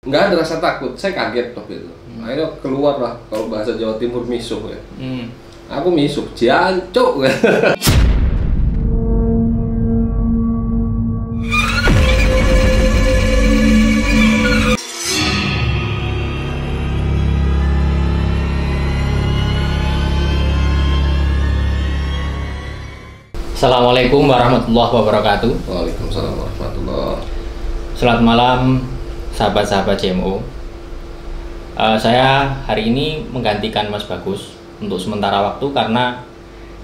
Nggak ada rasa takut, saya kaget waktu itu. Akhirnya keluar lah, kalau bahasa Jawa Timur misuh ya. Aku misuh, jancuk. Assalamualaikum warahmatullahi wabarakatuh. Waalaikumsalam warahmatullahi. Selamat malam sahabat-sahabat CMO. Saya hari ini menggantikan Mas Bagus untuk sementara waktu karena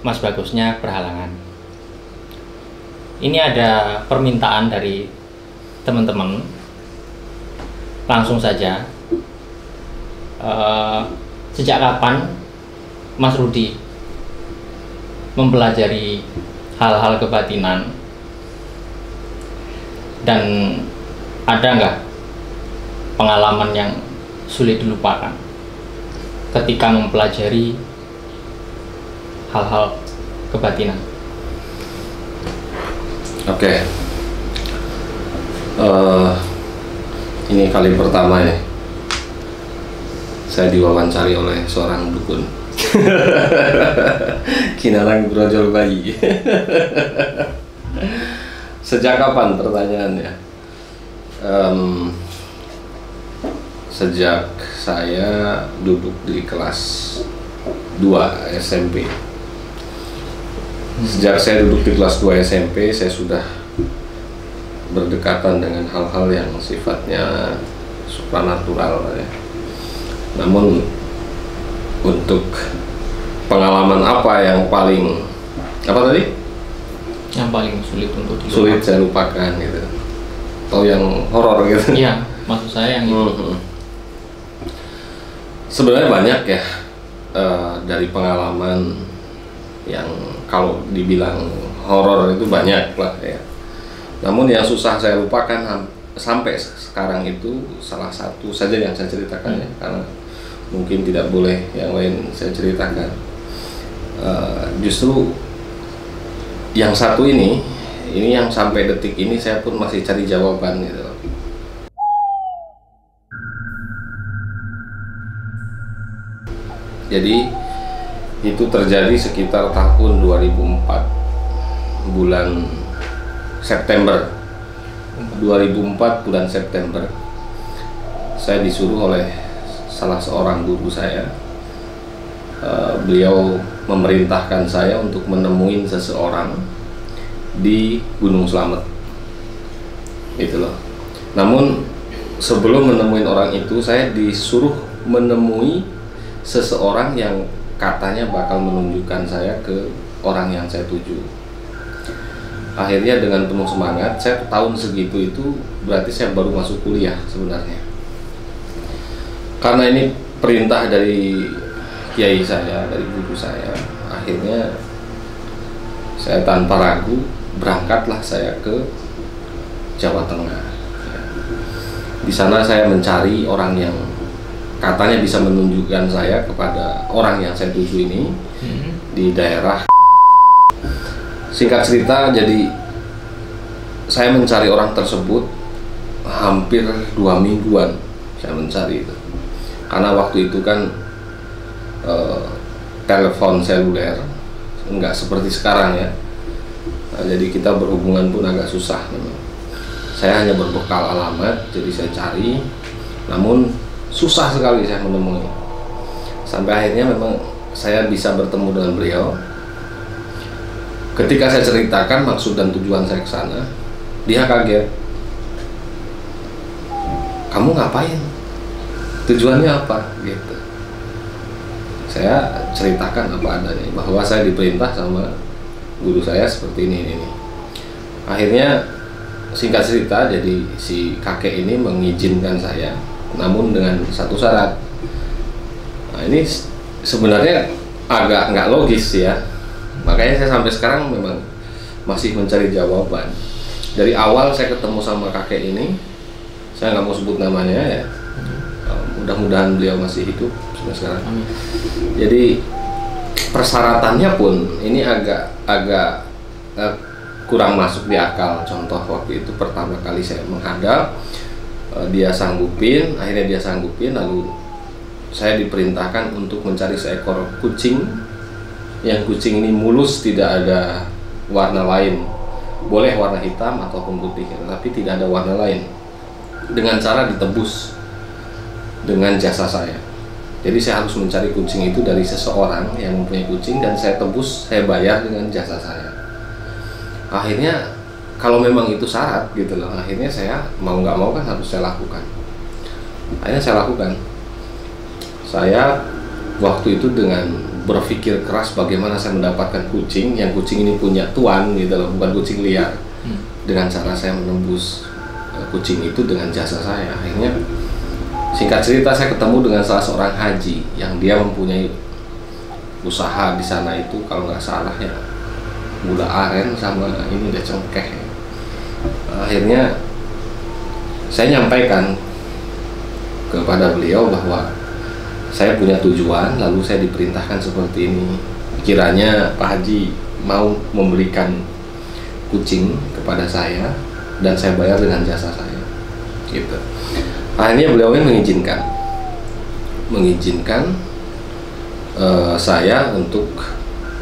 Mas Bagusnya berhalangan. Ini ada permintaan dari teman-teman. Langsung saja. Sejak kapan Mas Rudi mempelajari hal-hal kebatinan, dan ada nggak pengalaman yang sulit dilupakan ketika mempelajari hal-hal kebatinan? Oke. Ini kali pertama ya saya diwawancari oleh seorang dukun. Kinarang brojol bayi. Sejak kapan pertanyaannya? Sejak saya duduk di kelas 2 SMP. Sejak saya duduk di kelas 2 SMP, saya sudah berdekatan dengan hal-hal yang sifatnya supranatural ya. Namun untuk pengalaman apa yang paling Yang paling sulit untuk dilupakan? Sulit saya lupakan gitu, atau yang horor gitu? Iya, maksud saya yang itu. Sebenarnya banyak ya, dari pengalaman yang kalau dibilang horor itu banyak lah ya. Namun yang susah saya lupakan sampai sekarang itu salah satu saja yang saya ceritakan ya, karena mungkin tidak boleh yang lain saya ceritakan. Justru yang satu ini yang sampai detik ini saya pun masih cari jawaban gitu. Jadi itu terjadi sekitar tahun 2004 bulan September. 2004 bulan September saya disuruh oleh salah seorang guru saya. Beliau memerintahkan saya untuk menemui seseorang di Gunung Slamet, gitu loh. Namun sebelum menemui orang itu, saya disuruh menemui seseorang yang katanya bakal menunjukkan saya ke orang yang saya tuju. Akhirnya dengan penuh semangat, saya tahun segitu itu berarti saya baru masuk kuliah sebenarnya. Karena ini perintah dari kiai saya, dari guru saya, akhirnya saya tanpa ragu berangkatlah saya ke Jawa Tengah. Di sana saya mencari orang yang katanya bisa menunjukkan saya kepada orang yang saya tuju ini di daerah. Singkat cerita, jadi saya mencari orang tersebut hampir 2 mingguan saya mencari itu, karena waktu itu kan telepon seluler nggak seperti sekarang ya. Nah, jadi kita berhubungan pun agak susah memang. Saya hanya berbekal alamat, jadi saya cari, namun susah sekali saya menemui. Sampai akhirnya memang saya bisa bertemu dengan beliau. Ketika saya ceritakan maksud dan tujuan saya ke sana, dia kaget. Kamu ngapain? Tujuannya apa? Gitu. Saya ceritakan apa adanya, bahwa saya diperintah sama guru saya seperti ini. Akhirnya singkat cerita, jadi si kakek ini mengizinkan saya, namun dengan satu syarat. Nah, ini sebenarnya agak nggak logis ya, makanya saya sampai sekarang memang masih mencari jawaban. Dari awal saya ketemu sama kakek ini, saya nggak mau sebut namanya ya, mudah-mudahan beliau masih hidup sampai sekarang. Jadi persyaratannya pun ini agak kurang masuk di akal. Contoh waktu itu pertama kali saya menghadap, dia sanggupin, akhirnya dia sanggupin, lalu saya diperintahkan untuk mencari seekor kucing yang kucing ini mulus, tidak ada warna lain, boleh warna hitam ataupun putih, tapi tidak ada warna lain, dengan cara ditebus dengan jasa saya. Jadi saya harus mencari kucing itu dari seseorang yang mempunyai kucing dan saya tebus, saya bayar dengan jasa saya. Akhirnya kalau memang itu syarat gitu loh, akhirnya saya mau nggak mau kan harus saya lakukan. Akhirnya saya lakukan. Saya waktu itu dengan berpikir keras bagaimana saya mendapatkan kucing yang kucing ini punya tuan gitu loh, bukan kucing liar. Dengan cara saya menembus kucing itu dengan jasa saya. Akhirnya singkat cerita saya ketemu dengan salah seorang haji yang dia mempunyai usaha di sana itu, kalau nggak salah ya gula aren sama ini deh cengkeh. Akhirnya saya nyampaikan kepada beliau bahwa saya punya tujuan, lalu saya diperintahkan seperti ini. Kiranya Pak Haji mau memberikan kucing kepada saya dan saya bayar dengan jasa saya, gitu. Akhirnya beliau mengizinkan saya untuk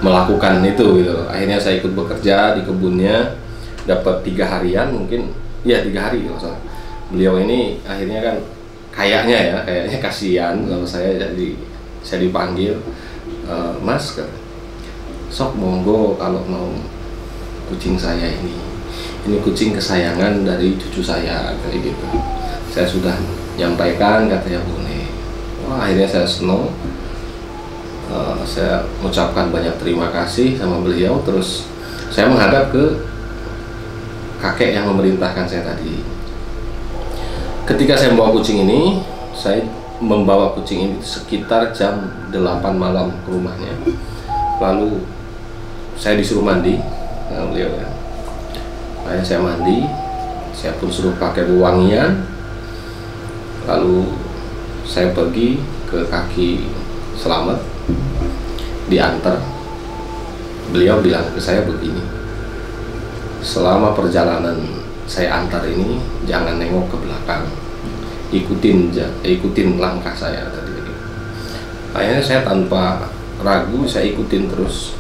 melakukan itu, gitu. Akhirnya saya ikut bekerja di kebunnya, dapat 3 harian mungkin, ya 3 hari kalau salah. Beliau ini akhirnya kan kayaknya kasihan kalau saya dipanggil, Mas, sok monggo kalau mau kucing saya ini kucing kesayangan dari cucu saya, kayak gitu. Saya sudah nyampaikan, katanya boleh. Wah, akhirnya saya senang. Saya mengucapkan banyak terima kasih sama beliau. Terus saya menghadap ke kakek yang memerintahkan saya tadi. Ketika saya membawa kucing ini, saya membawa kucing ini sekitar jam 8 malam ke rumahnya. Lalu saya disuruh mandi sama beliau ya. Akhirnya saya mandi, saya pun suruh pakai wangian. Lalu saya pergi ke kaki selamat, diantar. Beliau bilang ke saya begini, selama perjalanan saya antar ini jangan nengok ke belakang, ikutin langkah saya tadi. Akhirnya saya tanpa ragu saya ikutin terus,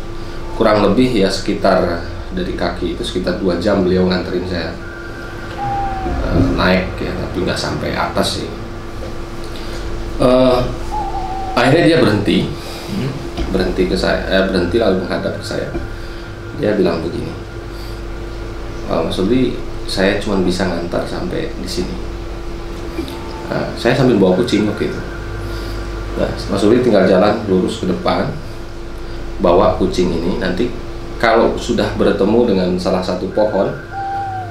kurang lebih ya sekitar dari kaki itu sekitar 2 jam beliau nganterin saya naik ya, tapi nggak sampai atas sih. Akhirnya dia berhenti ke saya, berhenti lalu menghadap ke saya. Dia bilang begini, Mas Uli, saya cuma bisa ngantar sampai di sini. Saya sambil bawa kucing waktu itu. Nah, Mas Uli tinggal jalan lurus ke depan, bawa kucing ini. Nanti kalau sudah bertemu dengan salah satu pohon,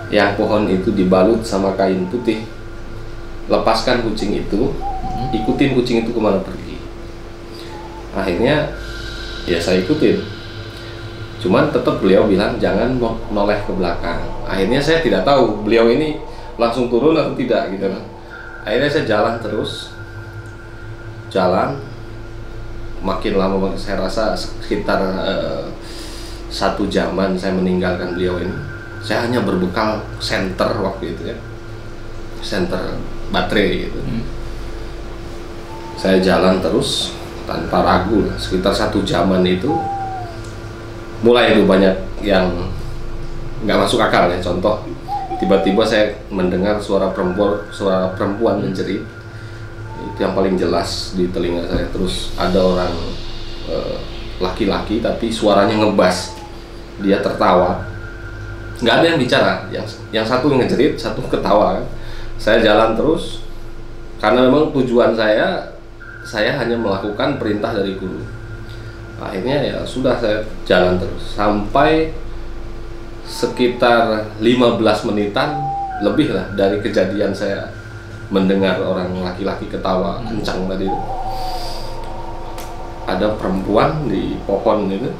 yang pohon itu dibalut sama kain putih, lepaskan kucing itu, ikutin kucing itu kemana pergi. Akhirnya ya saya ikutin, cuman tetap beliau bilang jangan noleh ke belakang. Akhirnya saya tidak tahu beliau ini langsung turun atau tidak gitu. Akhirnya saya jalan terus, makin lama saya rasa sekitar 1 jaman saya meninggalkan beliau ini. Saya hanya berbekal senter waktu itu ya, senter baterai gitu. Saya jalan terus tanpa ragu, sekitar 1 jaman itu mulai itu banyak yang nggak masuk akal ya. Contoh, tiba-tiba saya mendengar suara perempuan menjerit, itu yang paling jelas di telinga saya. Terus ada orang laki-laki tapi suaranya ngebas, dia tertawa, nggak ada yang bicara, yang satu ngejerit, satu ketawa kan. Saya jalan terus karena memang tujuan saya hanya melakukan perintah dari guru. Akhirnya ya sudah, saya jalan terus sampai sekitar 15 menitan lebih lah dari kejadian saya mendengar orang laki-laki ketawa kencang tadi itu. Ada perempuan di pohon itu,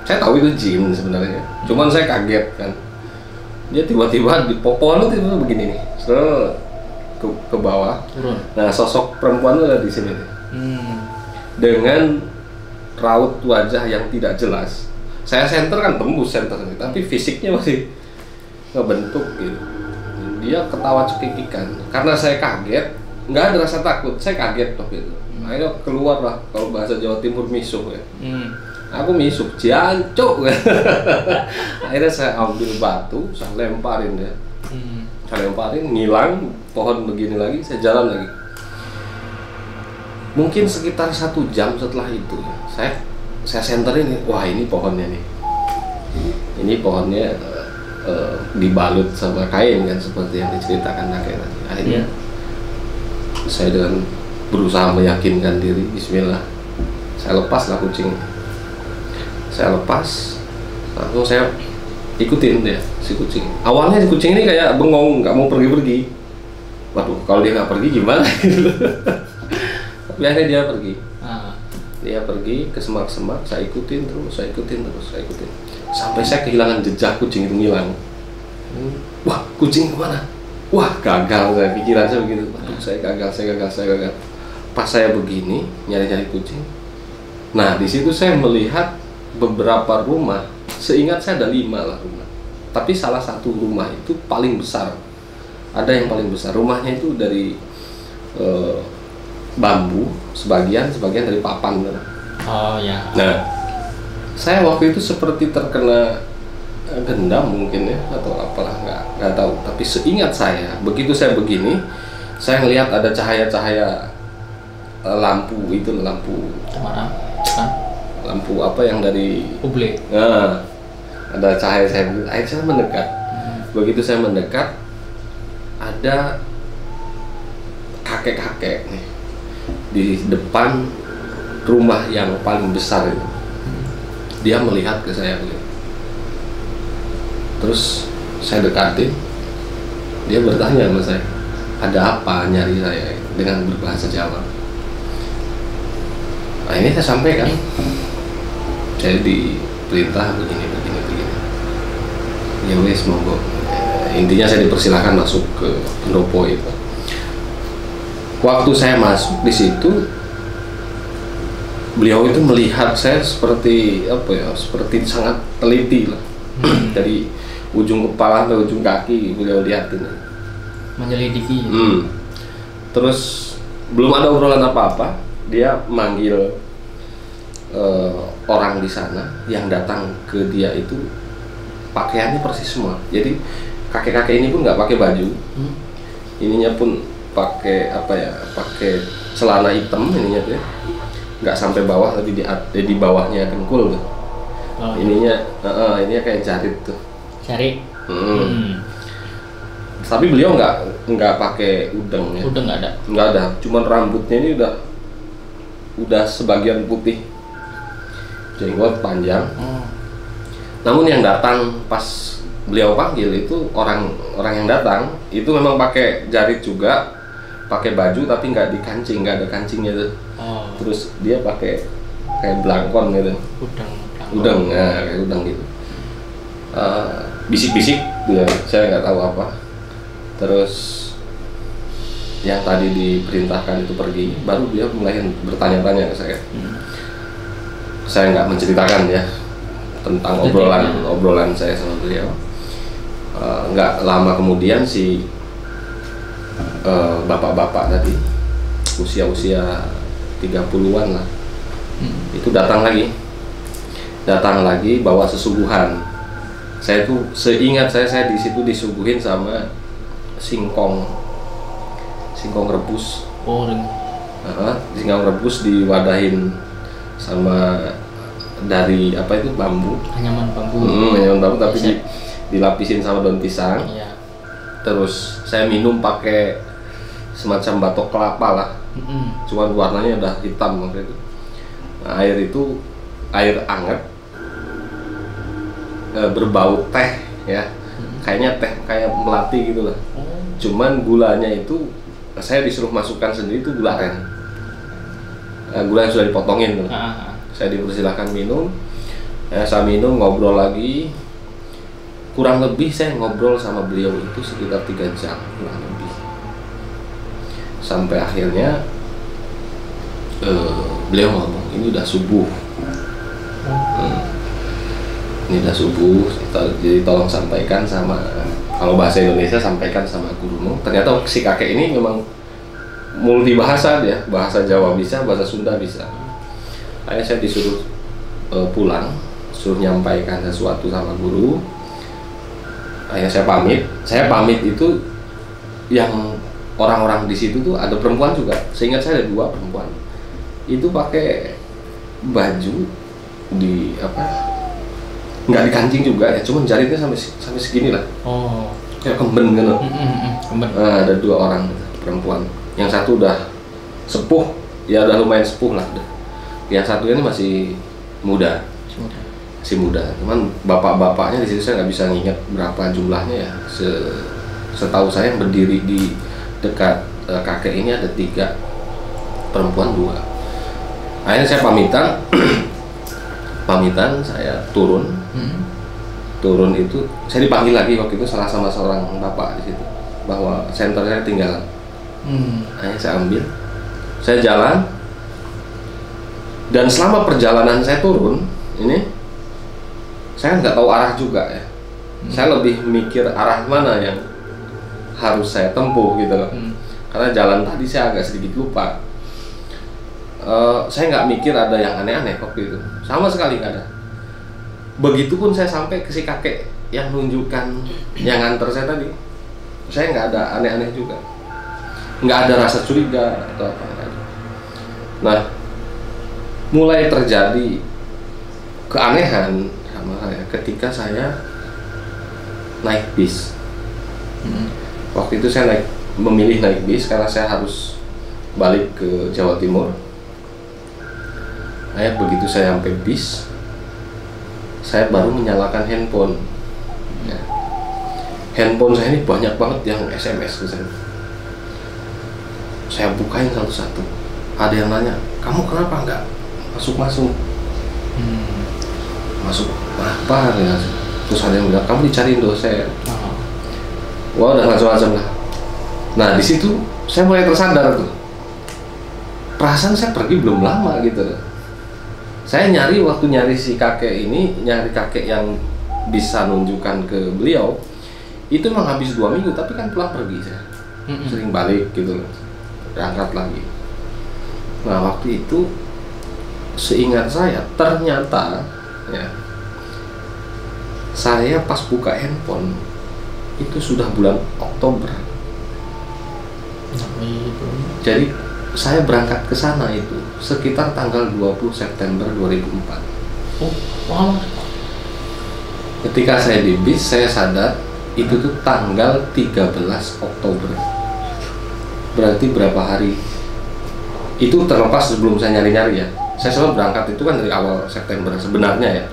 saya tahu itu jin sebenarnya, cuman saya kaget kan. Dia tiba-tiba di pohon itu tiba-tiba begini nih, ke bawah. Nah, sosok perempuan itu ada di sini nih. Dengan raut wajah yang tidak jelas. Saya senter kan tembus senter ini, tapi fisiknya masih ngebentuk gitu. dia ketawa cekikikan. Karena saya kaget, nggak ada rasa takut, saya kaget waktu itu. Akhirnya keluar lah, kalau bahasa Jawa Timur misuh ya. Aku misuh, jancuk. Akhirnya saya ambil batu, saya lemparin dia. Saya lemparin, ngilang, pohon begini lagi, saya jalan lagi. Mungkin sekitar 1 jam setelah itu ya, saya senterin, wah ini pohonnya nih. Ini pohonnya dibalut sama kain kan, seperti yang diceritakan kakek tadi. Akhirnya saya dengan berusaha meyakinkan diri, bismillah, saya lepaslah kucing. Saya lepas, langsung saya ikutin dia, si kucing. Awalnya si kucing ini kayak bengong, nggak mau pergi-pergi. Waduh, kalau dia nggak pergi gimana? Tapi akhirnya dia pergi. Dia pergi ke semak-semak, saya ikutin terus, saya ikutin. Sampai saya kehilangan jejak kucing itu ngilang. Wah, kucing kemana? Wah, gagal saya, pikiran saya begitu. Waduh, saya gagal. Pas saya begini, nyari-nyari kucing. Nah, di situ saya melihat beberapa rumah, seingat saya ada 5 lah rumah. Tapi salah satu rumah itu paling besar. Ada yang paling besar. Rumahnya itu dari bambu, sebagian dari papan. Oh ya. Nah, saya waktu itu seperti terkena gendam mungkin ya, atau apalah, nggak tahu. Tapi seingat saya, begitu saya begini, saya ngelihat ada cahaya-cahaya lampu itu, lampu apa yang dari publik. Nah, ada cahaya, saya mendekat. Begitu saya mendekat, ada kakek-kakek nih di depan rumah yang paling besar itu. Dia melihat ke saya begitu. Terus saya dekatin, dia bertanya sama saya, ada apa nyari saya, dengan berbahasa Jawa. Nah, ini saya sampaikan, saya diperintah begini. Ya wes, monggo. Intinya saya dipersilahkan masuk ke pendopo itu. Waktu saya masuk di situ, beliau itu melihat saya seperti apa ya, seperti sangat teliti lah. Dari ujung kepala sampai ujung kaki beliau lihatin. Menyelidiki. Terus belum ada obrolan apa-apa, dia manggil orang di sana yang datang ke dia itu pakaiannya persis semua. Jadi kakek-kakek ini pun nggak pakai baju, ininya pun pakai apa ya, pakai celana hitam ininya tuh, nggak sampai bawah, tapi di bawahnya dengkul tuh. Ininya kayak jarit tuh. Jarit. Tapi beliau nggak pakai udeng ya. Udeng nggak ada. Cuman rambutnya ini udah sebagian putih, jenggot panjang. Namun yang datang pas beliau panggil itu orang yang datang itu memang pakai jarit juga, pakai baju tapi nggak dikancing, nggak ada kancingnya tuh. Terus dia pakai kayak belangkon gitu. Udeng, ya, kayak udang gitu. Bisik-bisik, ya, saya nggak tahu apa. Terus yang tadi diperintahkan itu pergi, baru dia mulai bertanya-tanya ke saya. Saya nggak menceritakan ya tentang obrolan saya sama beliau. Nggak lama kemudian si bapak-bapak tadi, usia 30-an lah, itu datang lagi bawa sesuguhan. Saya tuh seingat saya di situ disuguhin sama singkong rebus. Singkong rebus diwadahin sama dari apa itu, bambu, anyaman bambu. Anyaman bambu tapi dilapisin sama daun pisang. Terus saya minum pakai semacam batok kelapa lah. Cuman warnanya udah hitam waktu itu. Nah, air itu air hangat, berbau teh ya. Kayaknya teh kayak melati gitu lah. Cuman gulanya itu saya disuruh masukkan sendiri, itu gula aren. Gula yang sudah dipotongin tuh. Saya dipersilahkan minum, saya minum, ngobrol lagi. Kurang lebih saya ngobrol sama beliau itu sekitar 3 jam kurang lebih, sampai akhirnya beliau ngomong, ini udah subuh. Ini udah subuh, jadi tolong sampaikan sama Kalau bahasa Indonesia sampaikan sama gurumu. Ternyata si kakek ini memang multi bahasa dia, bahasa Jawa bisa, bahasa Sunda bisa. Akhirnya saya disuruh pulang, suruh nyampaikan sesuatu sama guru. Akhirnya saya pamit. Saya pamit itu yang orang-orang di situ tuh ada perempuan juga. Seingat saya ada 2 perempuan. Itu pakai baju di apa? Nggak dikancing juga ya, cuman jaritnya sampai segini lah. Oh. Kayak kemben gitu. Kemben. Nah, ada 2 orang perempuan. Yang satu udah sepuh, ya udah lumayan sepuh lah. Yang satu ini masih muda. Masih muda. Cuman bapak-bapaknya di situ saya nggak bisa nginget berapa jumlahnya ya. Setahu saya yang berdiri di dekat kakek ini ada 3, perempuan 2. Akhirnya saya pamitan saya turun. Turun itu saya dipanggil lagi waktu itu sama seorang bapak di situ bahwa senter saya tinggalan. Akhirnya saya ambil, saya jalan, dan selama perjalanan saya turun ini saya nggak tahu arah juga ya. Saya lebih mikir arah mana yang harus saya tempuh gitu loh. Karena jalan tadi saya agak sedikit lupa. Saya nggak mikir ada yang aneh-aneh waktu itu, sama sekali nggak ada. Begitupun saya sampai ke si kakek yang nunjukkan yang nganter saya tadi, saya nggak ada aneh-aneh juga, nggak ada rasa curiga atau apa. Nah, mulai terjadi keanehan sama saya ketika saya naik bis. Waktu itu saya memilih naik bis karena saya harus balik ke Jawa Timur. Begitu saya sampai bis, saya baru menyalakan handphone. Ya. Handphone saya ini banyak banget yang SMS ke saya. Saya bukain satu-satu. Ada yang nanya, kamu kenapa nggak masuk-masuk? Masuk apa ya? Terus ada yang bilang, kamu dicariin dosen. Wah, udah macam-macam lah. Nah, di situ saya mulai tersadar tuh. Perasaan saya pergi belum lama gitu. Saya waktu nyari si kakek ini, nyari kakek yang bisa nunjukkan ke beliau, itu memang habis 2 minggu, tapi kan pulang pergi saya. Sering balik gitu loh, berangkat lagi. Nah, waktu itu seingat saya, ternyata ya, saya pas buka handphone itu sudah bulan Oktober. Jadi saya berangkat ke sana itu sekitar tanggal 20 September 2004. Oh, wow. Ketika saya di bis, saya sadar itu tuh tanggal 13 Oktober. Berarti berapa hari? Itu terlepas sebelum saya nyari-nyari ya. Saya selalu berangkat itu kan dari awal September sebenarnya ya.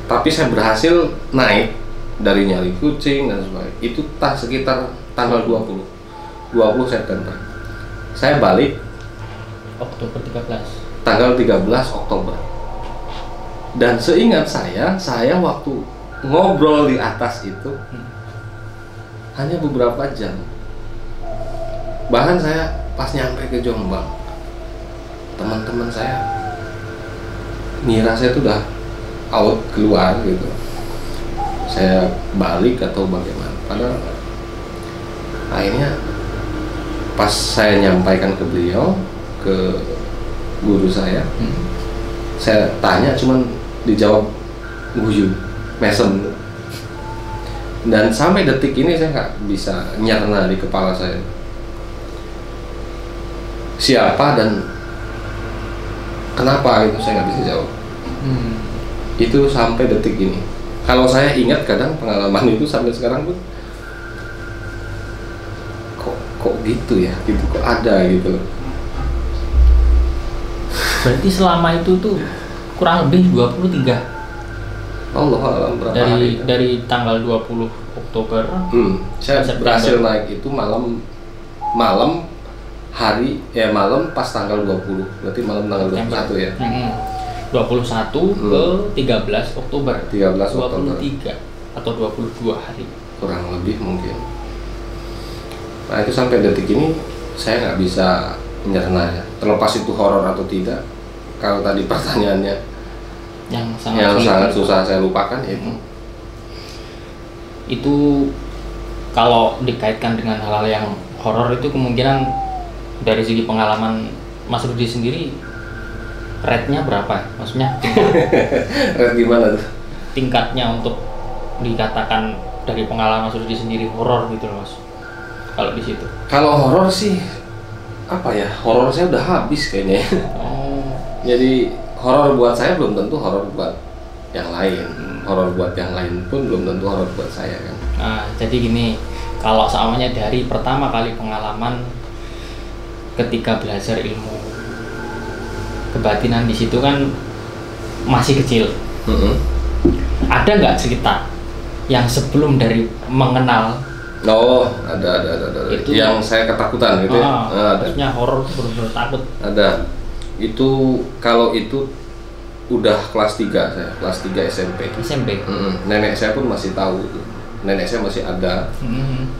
Tapi saya berhasil naik dari nyari kucing dan sebagainya. Itu sekitar tanggal 20 September. Saya balik Oktober 13. Tanggal 13 Oktober. Dan seingat saya waktu ngobrol di atas itu hanya beberapa jam. Bahkan saya pas nyampe ke Jombang, teman-teman saya ngira saya itu udah out keluar gitu. Saya balik atau bagaimana. Padahal akhirnya pas saya nyampaikan ke beliau, ke guru saya tanya cuman dijawab guyu, mesem. Dan sampai detik ini saya nggak bisa nyerna di kepala saya siapa dan kenapa itu saya nggak bisa jawab. Itu sampai detik ini. Kalau saya ingat kadang pengalaman itu sampai sekarang pun kok gitu ya, gitu kok ada gitu. Berarti selama itu tuh kurang lebih 23. Allah alam berapa hari? Dari tanggal 20 Oktober. Saya berhasil naik itu malam pas tanggal 20. Berarti malam tanggal 21 ya. 21 ke 13 Oktober. 13 Oktober. 23 atau 22 hari. Kurang lebih mungkin. Nah, itu sampai detik ini saya nggak bisa menyerna ya. Terlepas itu horor atau tidak. Kalau tadi pertanyaannya yang sangat susah saya lupakan itu. itu kalau dikaitkan dengan hal-hal yang horor itu kemungkinan dari segi pengalaman Mas Rudi sendiri rate-nya berapa? Maksudnya Red gimana tuh? tingkatnya untuk dikatakan dari pengalaman Mas Rudi sendiri horor gitu loh Mas. Kalau di situ. Kalau horor sih apa ya? Horor saya udah habis kayaknya. Oh. Jadi horor buat saya belum tentu horor buat yang lain. Horor buat yang lain pun belum tentu horor buat saya kan. Nah, jadi gini, kalau semuanya dari pertama kali pengalaman ketika belajar ilmu kebatinan di situ kan masih kecil. Ada nggak cerita yang sebelum dari mengenal? Oh, ada. Itu yang saya ketakutan gitu ya. Ada. Maksudnya horor itu benar-benar takut. Ada. Itu kalau itu udah kelas 3 saya, kelas 3 SMP. SMP. Nenek saya pun masih tahu itu. Nenek saya masih ada.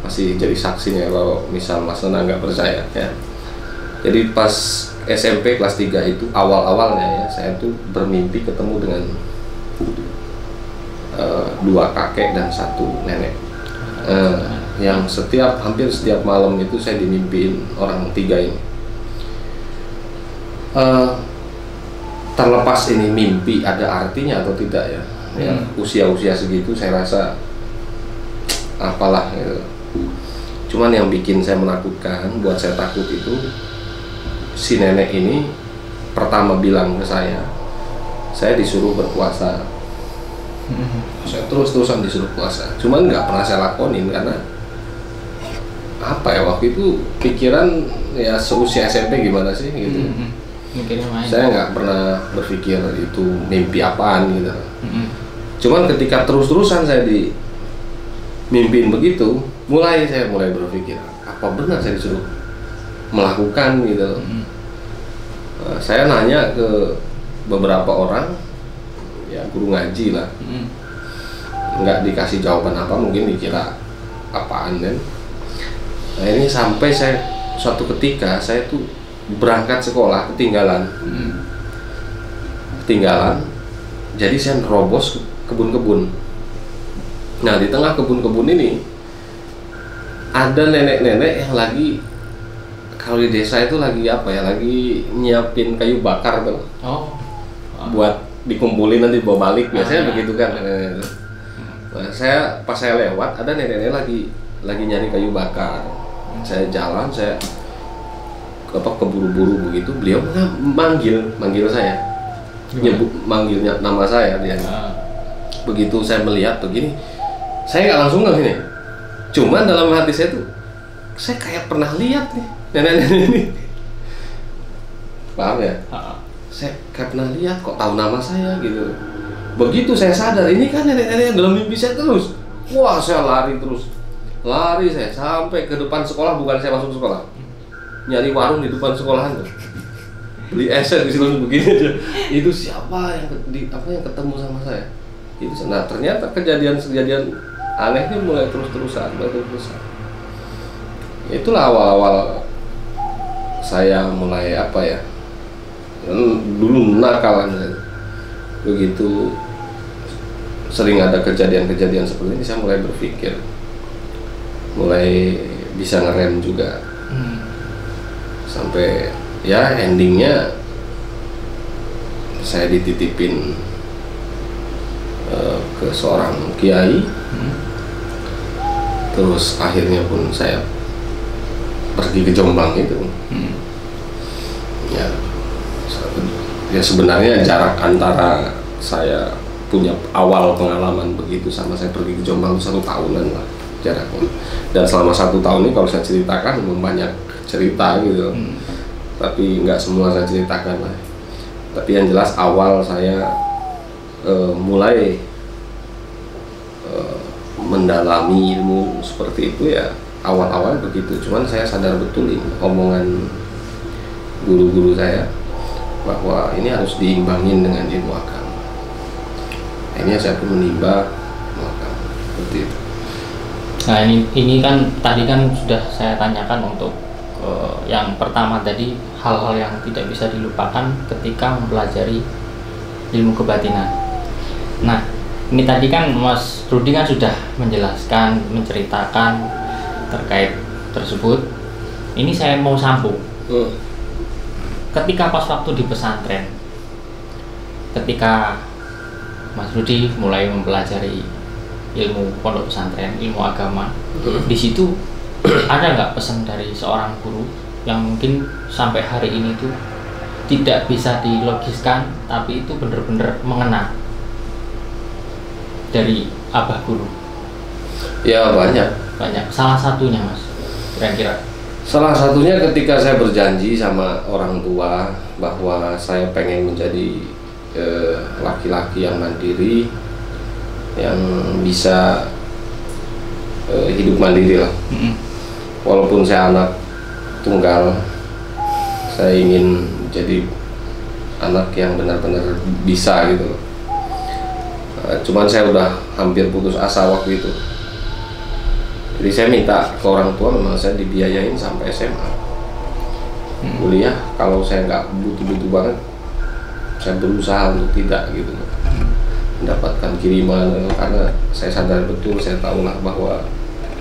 Masih jadi saksinya kalau misal Mas Nana nggak percaya ya. Jadi pas SMP kelas 3 itu awal-awalnya ya, saya tuh bermimpi ketemu dengan 2 kakek dan 1 nenek. Yang hampir setiap malam itu saya dimimpiin orang 3 ini. Terlepas ini mimpi ada artinya atau tidak ya, usia-usia segitu saya rasa apalah gitu. Cuman yang bikin saya menakutkan, buat saya takut itu si nenek ini pertama bilang ke saya disuruh berpuasa. Saya terus-terusan disuruh puasa, cuman nggak pernah saya lakonin karena apa ya, waktu itu pikiran ya seusia SMP gimana sih gitu. Saya nggak pernah berpikir itu mimpi apaan gitu. Cuman ketika terus-terusan saya dimimpiin begitu, saya mulai berpikir apa benar saya disuruh melakukan gitu. Saya nanya ke beberapa orang, ya guru ngaji lah, nggak dikasih jawaban apa, mungkin dikira apaan kan. Nah ini sampai suatu ketika saya tuh berangkat sekolah ketinggalan, jadi saya nerobos kebun-kebun. Nah di tengah kebun-kebun ini ada nenek-nenek yang lagi, kalau di desa itu lagi apa ya, lagi nyiapin kayu bakar tuh, buat dikumpulin nanti bawa balik, biasanya begitu kan. Nah, pas saya lewat ada nenek-nenek lagi nyari kayu bakar. Saya jalan, saya keburu-buru begitu, beliau manggil saya, manggilnya nama saya dia. Begitu saya melihat begini, saya nggak langsung ke sini. Cuman dalam hati saya tuh, saya kayak pernah lihat nih nenek-nenek ini. Paham ya? Saya kayak pernah lihat, kok tahu nama saya gitu. Begitu saya sadar, ini kan nenek-nenek yang dalam mimpi saya terus. Wah, saya lari saya sampai ke depan sekolah, bukan saya masuk sekolah. Nyari warung di depan sekolahan tuh. Beli eser di situ begini aja. Itu siapa yang ketemu sama saya? Itu. Nah, ternyata kejadian anehnya mulai terus-terusan. Itulah awal-awal saya mulai apa ya? Dulu nakalan saya. Begitu sering ada kejadian-kejadian seperti ini, saya mulai berpikir, mulai bisa ngerem juga. Sampai ya endingnya saya dititipin ke seorang kiai. Terus akhirnya pun saya pergi ke Jombang itu. Ya sebenarnya jarak antara saya punya awal pengalaman begitu sama saya pergi ke Jombang 1 tahunan lah jaraknya. Dan selama 1 tahun ini kalau saya ceritakan banyak cerita gitu, tapi nggak semua saya ceritakan lah. Tapi yang jelas awal saya mulai mendalami ilmu seperti itu ya awal-awal begitu. Cuman saya sadar betul ini omongan guru-guru saya bahwa ini harus diimbangin dengan ilmu agama. Akhirnya saya pun menimba ilmu agama seperti itu. Nah ini kan tadi kan sudah saya tanyakan untuk yang pertama tadi, hal-hal yang tidak bisa dilupakan ketika mempelajari ilmu kebatinan. Nah Ini tadi kan Mas Rudi kan sudah menjelaskan, menceritakan terkait tersebut. Ini saya mau sambung. Ketika pas waktu di pesantren, ketika Mas Rudi mulai mempelajari ilmu pondok pesantren, ilmu agama, di situ ada nggak pesan dari seorang guru yang mungkin sampai hari ini tuh tidak bisa dilogiskan, tapi itu benar-benar mengena dari abah guru? Ya banyak. Salah satunya Mas, kira-kira? Salah satunya ketika saya berjanji sama orang tua bahwa saya pengen menjadi laki-laki yang mandiri, yang bisa hidup mandiri lah. Walaupun saya anak tunggal, saya ingin jadi anak yang benar-benar bisa gitu. Cuman saya udah hampir putus asa waktu itu. Jadi saya minta ke orang tua, memang saya dibiayain sampai SMA. Kuliah kalau saya nggak butuh-butuh banget, saya berusaha untuk tidak gitu, mendapatkan kiriman, karena saya sadar betul, saya tahu lah bahwa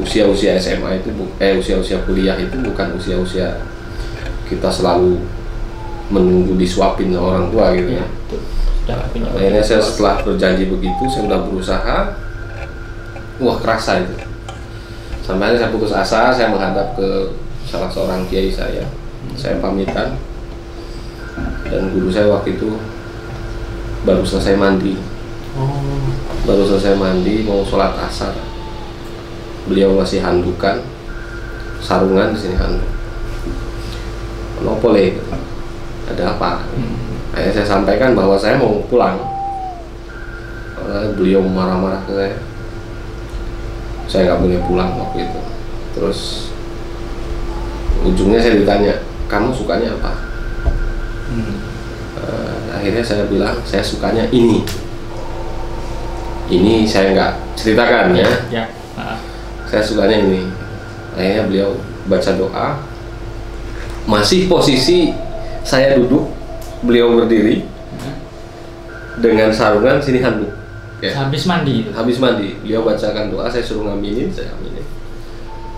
usia-usia SMA itu usia-usia kuliah itu bukan usia-usia kita selalu menunggu disuapin sama orang tua gitu ya. Akhirnya saya setelah berjanji begitu, saya udah berusaha, wah kerasa itu. Sampai akhirnya saya putus asa, saya menghadap ke salah seorang kiai saya pamitan, dan guru saya waktu itu baru selesai mandi, mau sholat asar. Beliau masih handukan, sarungan di sini handuk. Nopole, ada apa? Akhirnya saya sampaikan bahwa saya mau pulang. Beliau marah-marah ke saya nggak boleh pulang waktu itu. Terus ujungnya saya ditanya, kamu sukanya apa? Akhirnya saya bilang, saya sukanya ini saya nggak ceritakan ya. Saya sukanya ini. Akhirnya beliau baca doa, masih posisi saya duduk, beliau berdiri dengan sarungan sini handuk. Habis mandi itu? Habis mandi, beliau bacakan doa, saya suruh ngaminin, saya aminin.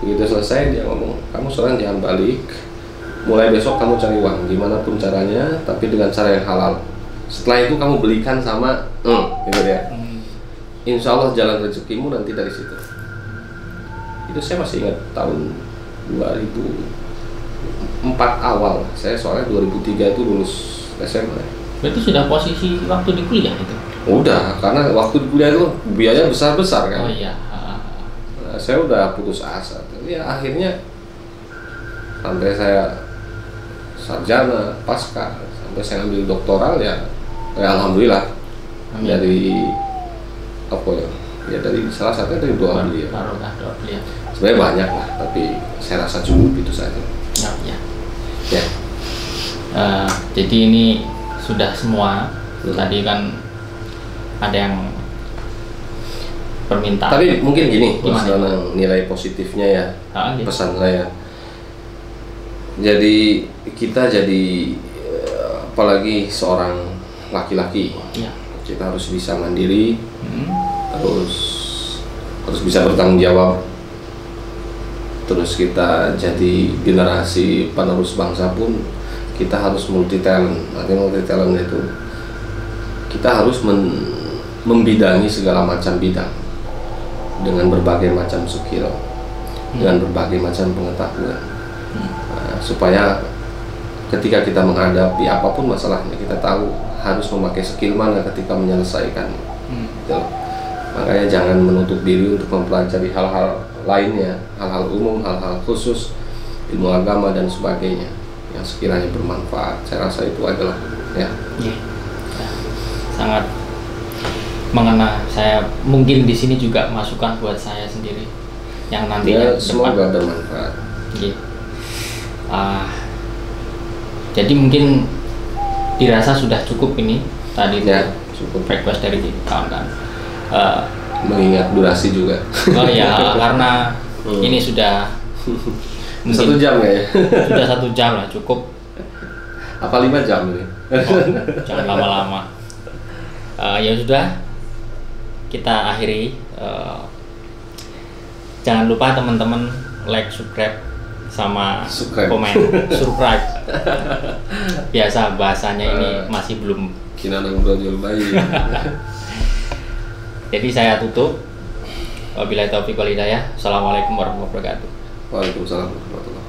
Begitu selesai dia ngomong, kamu sekarang jangan balik, mulai besok kamu cari uang gimana pun caranya, tapi dengan cara yang halal. Setelah itu kamu belikan sama gitu ya. Insya Allah jalan rezekimu nanti dari situ. Itu saya masih ingat tahun 2004 awal. Saya soalnya 2003 itu lulus SMA. Berarti sudah posisi waktu di kuliah itu? Udah, karena waktu di kuliah itu biaya besar-besar kan. Oh iya. Nah, saya udah putus asa. Tapi ya akhirnya sampai saya sarjana, pasca, sampai saya ambil doktoral ya alhamdulillah. Amin. Dari apa ya dari salah satunya dari doa beliau. Sebenarnya banyak lah, tapi saya rasa cukup itu saja. Ya. Jadi ini sudah semua. Tadi kan ada yang permintaan. Tapi mungkin gini, nilai positifnya ya, gitu. Pesan saya. Jadi kita apalagi seorang laki-laki, kita harus bisa mandiri, harus bisa bertanggung jawab. Terus kita jadi generasi penerus bangsa pun kita harus multi talent. Artinya multi talent itu kita harus membidangi segala macam bidang dengan berbagai macam skill, dengan berbagai macam pengetahuan, supaya ketika kita menghadapi apapun masalahnya, kita tahu harus memakai skill mana ketika menyelesaikan. Makanya jangan menutup diri untuk mempelajari hal-hal lainnya, hal-hal umum, hal-hal khusus, ilmu agama dan sebagainya yang sekiranya bermanfaat. Saya rasa itu adalah sangat mengena. Saya mungkin di sini juga masukan buat saya sendiri yang nantinya semoga bermanfaat. Jadi mungkin dirasa sudah cukup ini tadi cukup request dari kawan-kawan. Mengingat durasi juga. Oh ya, karena ini sudah 1 jam ya? Sudah 1 jam lah, cukup. Apa 5 jam ini? Jangan lama-lama. Ya sudah, kita akhiri. Jangan lupa teman-teman like, subscribe, sama komen. Subscribe. Biasa bahasanya ini masih belum. Kinanang brojol bayi. Jadi saya tutup. Wabillahi taufiq wal hidayah. Assalamualaikum warahmatullahi wabarakatuh. Waalaikumsalam warahmatullahi wabarakatuh.